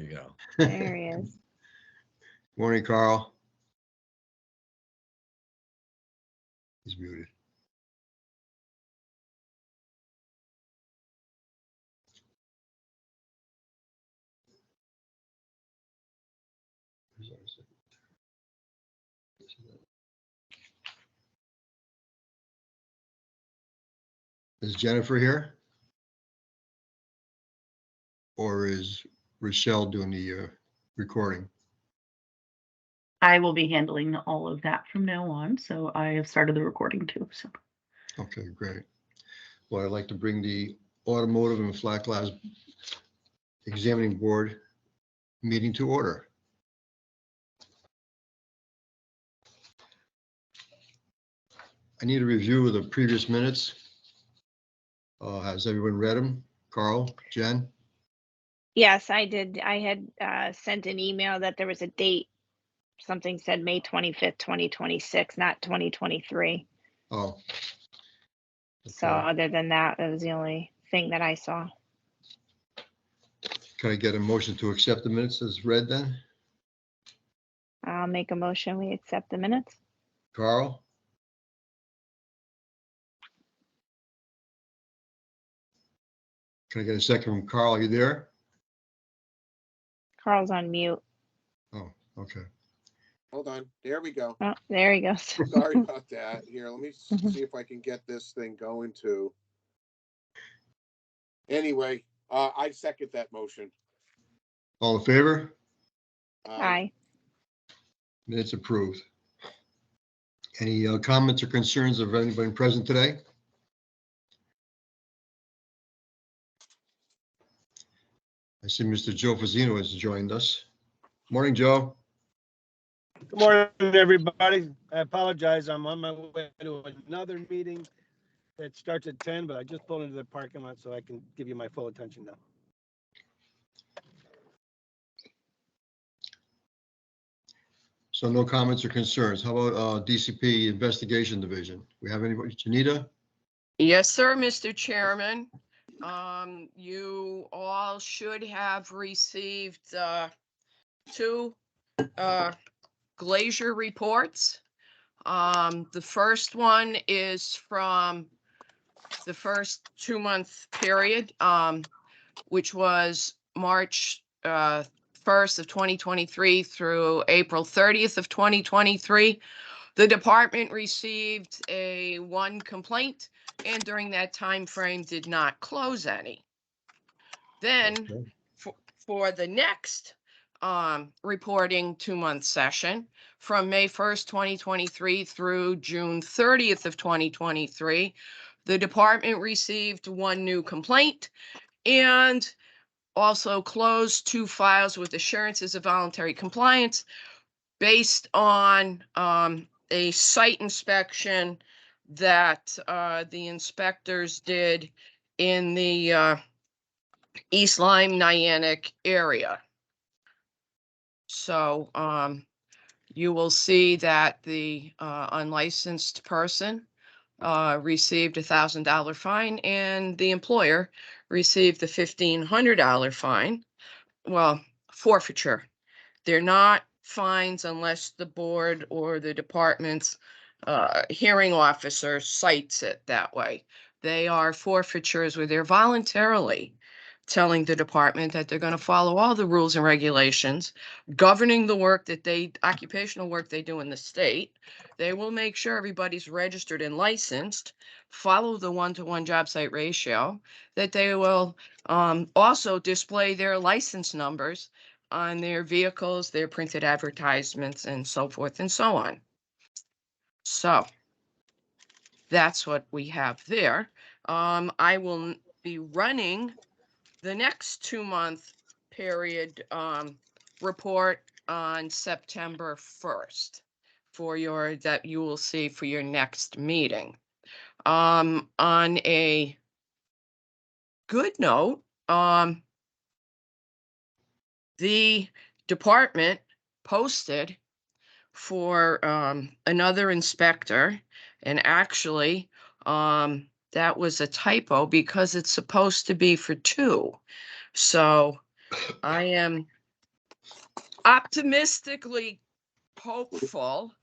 There you go. There he is. Morning, Carl. He's muted. Is Jennifer here? Or is Rochelle doing the recording? I will be handling all of that from now on. So I have started the recording too. So. Okay, great. Well, I'd like to bring the Automotive and Flat Glass Examining Board meeting to order. I need a review of the previous minutes. Has everyone read them? Carl, Jen? Yes, I did. I had sent an email that there was a date. Something said May 25th, 2026, not 2023. Oh. So Okay. other than that, that was the only thing that I saw. Can I get a motion to accept the minutes as read then? I'll make a motion. We accept the minutes. Carl? Can I get a second from Carl? Are you there? Carl's on mute. Oh, okay. Hold on. There we go. Oh, there he goes. Sorry about that. Here, let me see if I can get this thing going too. Anyway, I second that motion. All in favor? Aye. Minutes approved. Any comments or concerns of anybody present today? I see Mr. Joe Fazzino has joined us. Morning, Joe. Good morning, everybody. I apologize. I'm on my way to another meeting that starts at 10, but I just pulled into the parking lot so I can give you my full attention now. So no comments or concerns. How about DCP Investigation Division? We have anybody? Janita? Yes, sir, Mr. Chairman. You all should have received two glacier reports. The first one is from the first 2-month period, which was March 1st of 2023 through April 30th of 2023. The department received one complaint, and during that time frame did not close any. Then Okay. for the next reporting 2-month session from May 1st, 2023 through June 30th of 2023, the department received one new complaint and also closed 2 files with assurances of voluntary compliance based on a site inspection that the inspectors did in the East Lyme Niantic area. So you will see that the unlicensed person received a $1,000 fine and the employer received the $1,500 fine. Well, forfeiture. They're not fines unless the board or the department's hearing officer cites it that way. They are forfeitures where they're voluntarily telling the department that they're going to follow all the rules and regulations governing the work that occupational work they do in the state. They will make sure everybody's registered and licensed, follow the 1-to-1 job site ratio, that they will also display their license numbers on their vehicles, their printed advertisements, and so forth and so on. So that's what we have there. I will be running the next 2-month period report on September 1st for that you will see for your next meeting. On a good note, the department posted for another inspector, and actually that was a typo because it's supposed to be for 2. So I am optimistically hopeful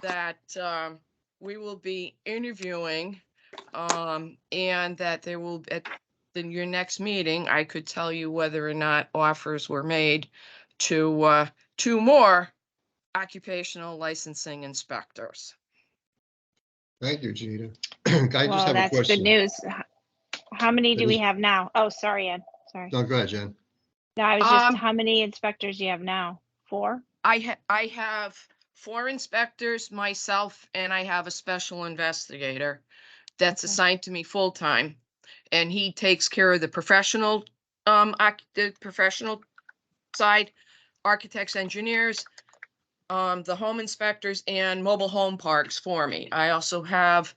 that we will be interviewing and that there will in your next meeting, I could tell you whether or not offers were made to 2 more occupational licensing inspectors. Thank you, Janita. I just Well, have a that's good question. news. How many do we Is- have now? Oh, sorry, Ed. Sorry. No, go ahead, Jen. No, I was just, Um, how many inspectors do you have now? 4? I have 4 inspectors, myself, and I have a special investigator that's Okay. assigned to me full-time. And he takes care of the professional, the professional side, architects, engineers, the home inspectors and mobile home parks for me. I also have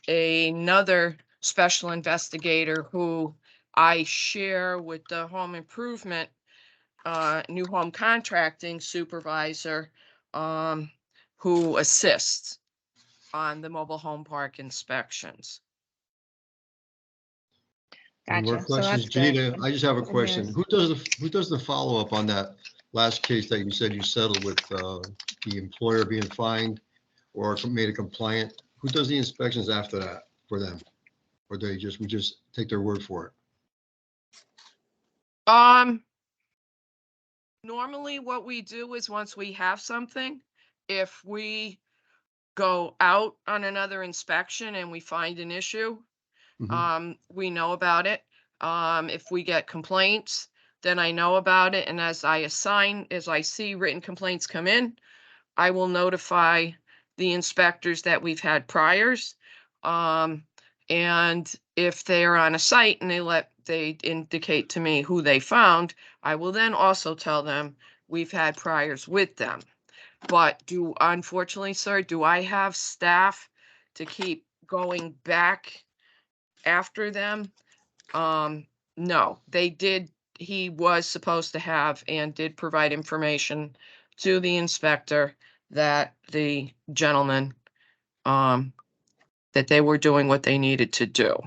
another special investigator who I share with the home improvement, new home contracting supervisor, who assists on the mobile home park inspections. Any more Gotcha. So that's questions? good. Janita, I just have a Good question. news. Who does the follow-up on that last case that you said you settled with the employer being fined or made it compliant? Who does the inspections after that for them? Or we just take their word for it? Normally what we do is once we have something, if we go out on another inspection and we find an issue, we know about it. If we get complaints, then I know about it. And as I see written complaints come in, I will notify the inspectors that we've had priors. And if they are on a site and they indicate to me who they found, I will then also tell them we've had priors with them. But unfortunately, sir, do I have staff to keep going back after them? No, he was supposed to have and did provide information to the inspector that the gentleman, that they were doing what they needed to do.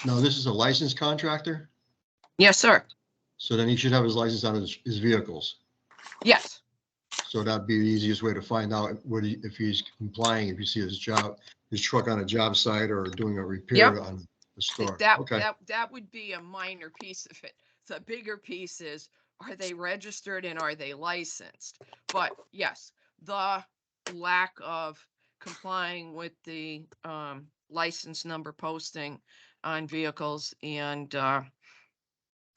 Now, this is a licensed contractor, Yes, sir. so then he should have his license on his vehicles. Yes. So that'd be the easiest way to find out if he's complying, if you see his truck on a job site or doing a repair Yep. on the store. That Okay, would be a minor piece of it. The bigger piece is, are they registered and are they licensed? But yes, the lack of complying with the license number posting on vehicles and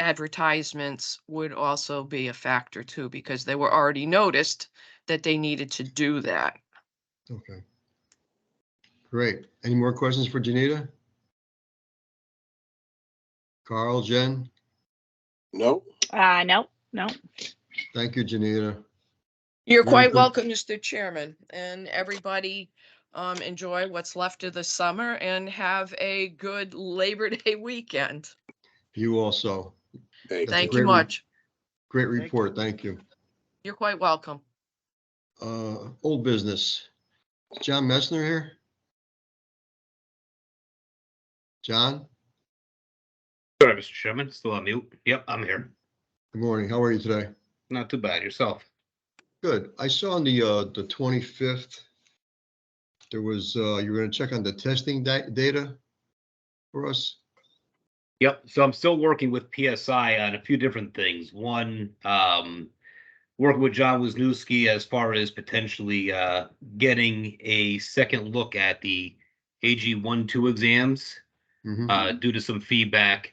advertisements would also be a factor too, because they were already noticed that they needed to do that. okay. Great. Any more questions for Janita? Carl, Jen? No, No. Thank you, Janita. You're Very quite good. welcome, Mr. Chairman, and everybody enjoy what's left of the summer and have a good Labor Day weekend. You also. thank That's a Thank great you much. Great Thank you. report. Thank you. You're quite welcome. Old business. Is John Messner here? John, Sorry, Mr. Chairman, still on mute. Yep, I'm here. good morning. How are you today? Not too bad. Yourself? Good. I saw on the 25th, there was, you were gonna check on the testing data for us. Yep. So I'm still working with PSI on a few different things. One, working with John Wisniewski as far as potentially getting a second look at the AG 1-2 exams due to some feedback.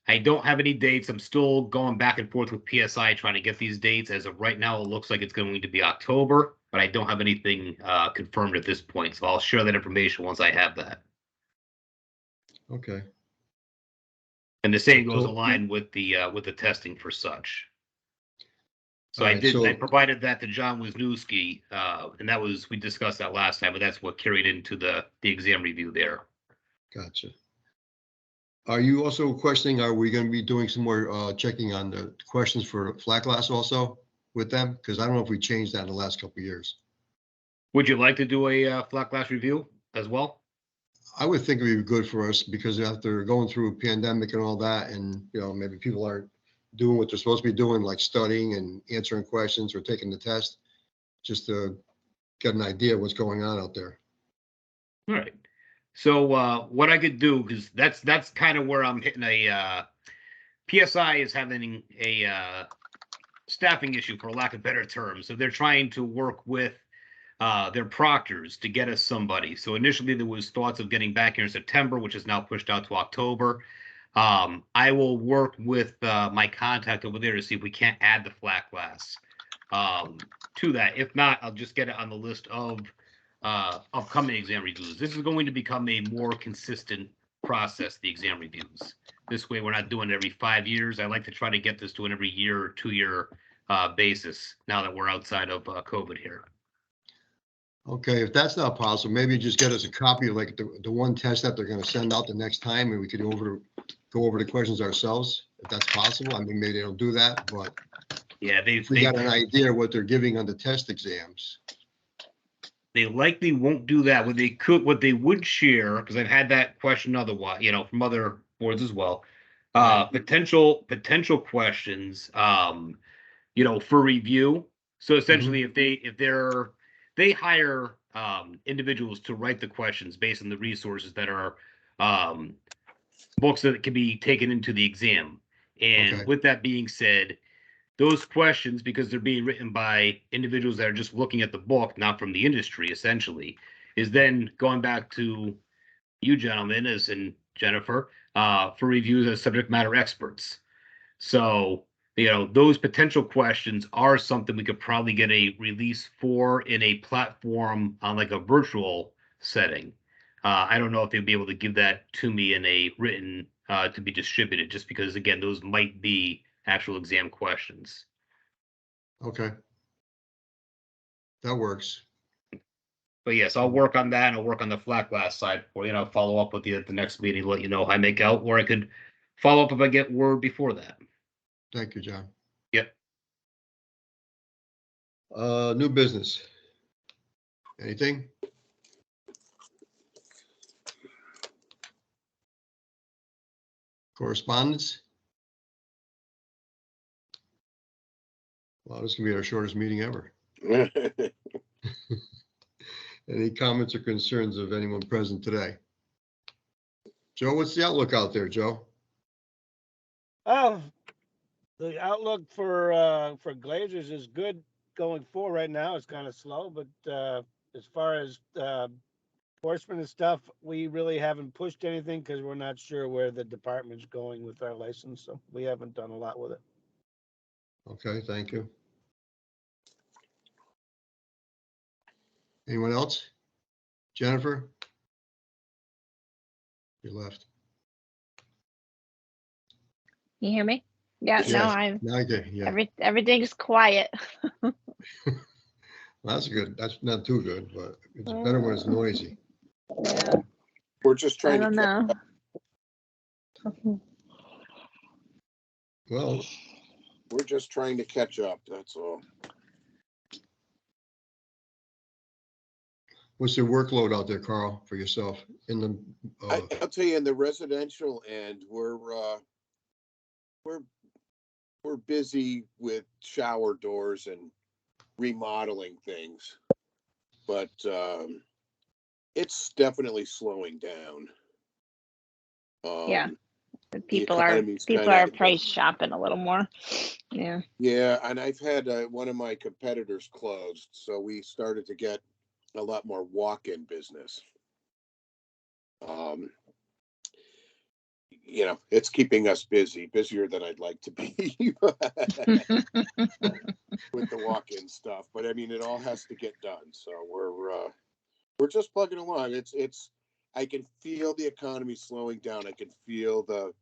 I don't have any dates. I'm still going back and forth with PSI trying to get these dates. As of right now, it looks like it's going to be October, but I don't have anything confirmed at this point. So I'll share that information once I have that. Okay. And the same goes October. aligned with the testing for such. So All I right, did. so- I provided that to John Wisniewski, and that was, we discussed that last time, but that's what carried into the exam review there. Gotcha. Are you also questioning, are we gonna be doing some more checking on the questions for flat glass also with them? Because I don't know if we changed that in the last couple of years. Would you like to do a flat glass review as well? I would think it'd be good for us because after going through a pandemic and all that, and maybe people aren't doing what they're supposed to be doing, like studying and answering questions or taking the test, just to get an idea of what's going on out there. All right. So what I could do, because that's kind of where I'm hitting PSI is having a staffing issue, for lack of better terms. So they're trying to work with their proctors to get us somebody. So initially there was thoughts of getting back here in September, which is now pushed out to October. I will work with my contact over there to see if we can't add the flat glass to that. If not, I'll just get it on the list of upcoming exam reviews. This is going to become a more consistent process, the exam reviews. This way, we're not doing it every 5 years. I like to try to get this to an every year or 2 year basis now that we're outside of COVID here. Okay, if that's not possible, maybe just get us a copy of like the one test that they're gonna send out the next time, and we could go over the questions ourselves, if that's possible. I mean, maybe they don't do that, but Yeah, we got an idea what they're giving on the test exams. they likely won't do that. What they would share, because I've had that question otherwise, from other boards as well. Potential questions, for review. So essentially, if they hire individuals to write the questions based on the resources that are books that can be taken into the exam. And Okay. with that being said, those questions, because they're being written by individuals that are just looking at the book, not from the industry, essentially, is then going back to you gentlemen and Jennifer for reviews as subject matter experts. So, those potential questions are something we could probably get a release for in a platform on like a virtual setting. I don't know if they'd be able to give that to me in a written to be distributed, just because, again, those might be actual exam questions. Okay. That works. But yes, I'll work on that, and I'll work on the flat glass side for follow up with you at the next meeting, let you know how I make out, or I could follow up if I get word before that. Thank you, John. Yep. New business. Anything? Correspondence? Well, this is gonna be our shortest meeting ever. Any comments or concerns of anyone present today? Joe, what's the outlook out there, Joe? Oh, the outlook for Glazers is good going forward. Right now, it's kind of slow, but as far as enforcement and stuff, we really haven't pushed anything because we're not sure where the department's going with our license, so we haven't done a lot with it. Okay, thank you. Anyone else? Jennifer? You left. You hear me? Yeah, Yes. no, I'm Okay, yeah. everything's quiet. Well, that's good. That's not too good, but it's better when it's noisy. Yeah, We're just I trying don't to. know. Well, We're just trying to catch up. That's all. what's your workload out there, Carl, for yourself in the? I'll tell you, in the residential end, we're busy with shower doors and remodeling things, but it's definitely slowing down. Yeah. People economy's are kinda- price shopping a little more. Yeah. Yeah, and I've had one of my competitors closed, so we started to get a lot more walk-in business. It's keeping us busier than I'd like to be with the walk-in stuff. But I mean, it all has to get done. So we're just plugging along. I can feel the economy slowing down. I can feel the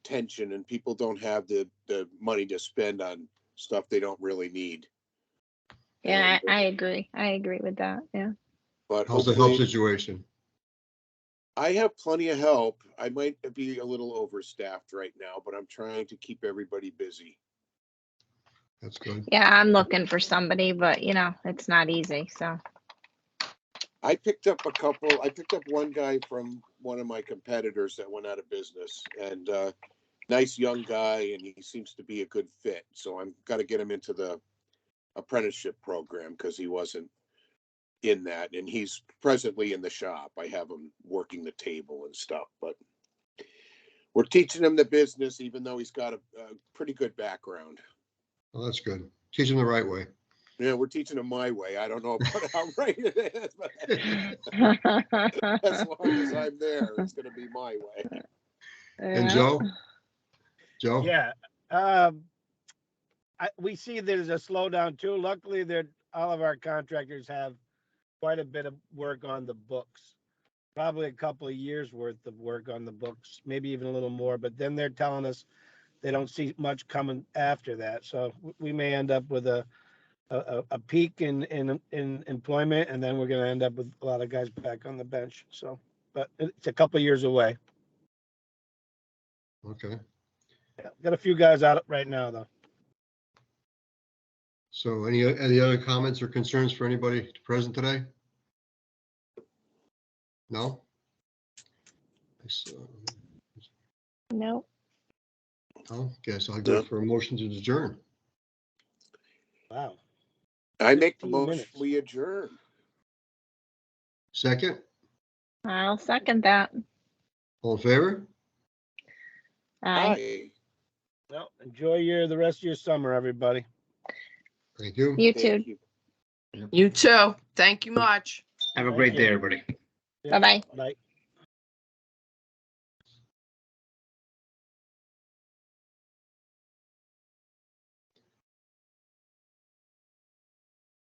tension, and people don't have the money to spend on stuff they don't really need. Yeah, I agree. I agree with that. Yeah. But how's the health situation? I have plenty of help. I might be a little overstaffed right now, but I'm trying to keep everybody busy. That's good. Yeah, I'm looking for somebody, but it's not easy. So I picked up one guy from one of my competitors that went out of business, and nice young guy, and he seems to be a good fit. So I'm got to get him into the apprenticeship program because he wasn't in that, and he's presently in the shop. I have him working the table and stuff, but we're teaching him the business, even though he's got a pretty good background. Well, that's good. Teach them the right way. Yeah, we're teaching him my way. I don't know about how right it is, but as long as I'm there, it's going to be my way. And Yeah. Joe? Joe? Yeah. We see there's a slowdown too. Luckily, all of our contractors have quite a bit of work on the books. Probably a couple of years worth of work on the books, maybe even a little more. But then they're telling us they don't see much coming after that. So we may end up with a peak in employment, and then we're going to end up with a lot of guys back on the bench. So, but it's a couple of years away. Okay. Yeah, got a few guys out right now though. So any other comments or concerns for anybody present today? No? Nope. No? Guess I'll go for a motion to adjourn. Wow. I make the 15 motion, minutes. we adjourn. Second? I'll second that. All in favor? Aye. Aye. Well, enjoy the rest of your summer, everybody. Thank you. You Thank too. you. You too. Thank you much. Have a Thank great you. day, everybody. Yeah, Bye-bye. Bye.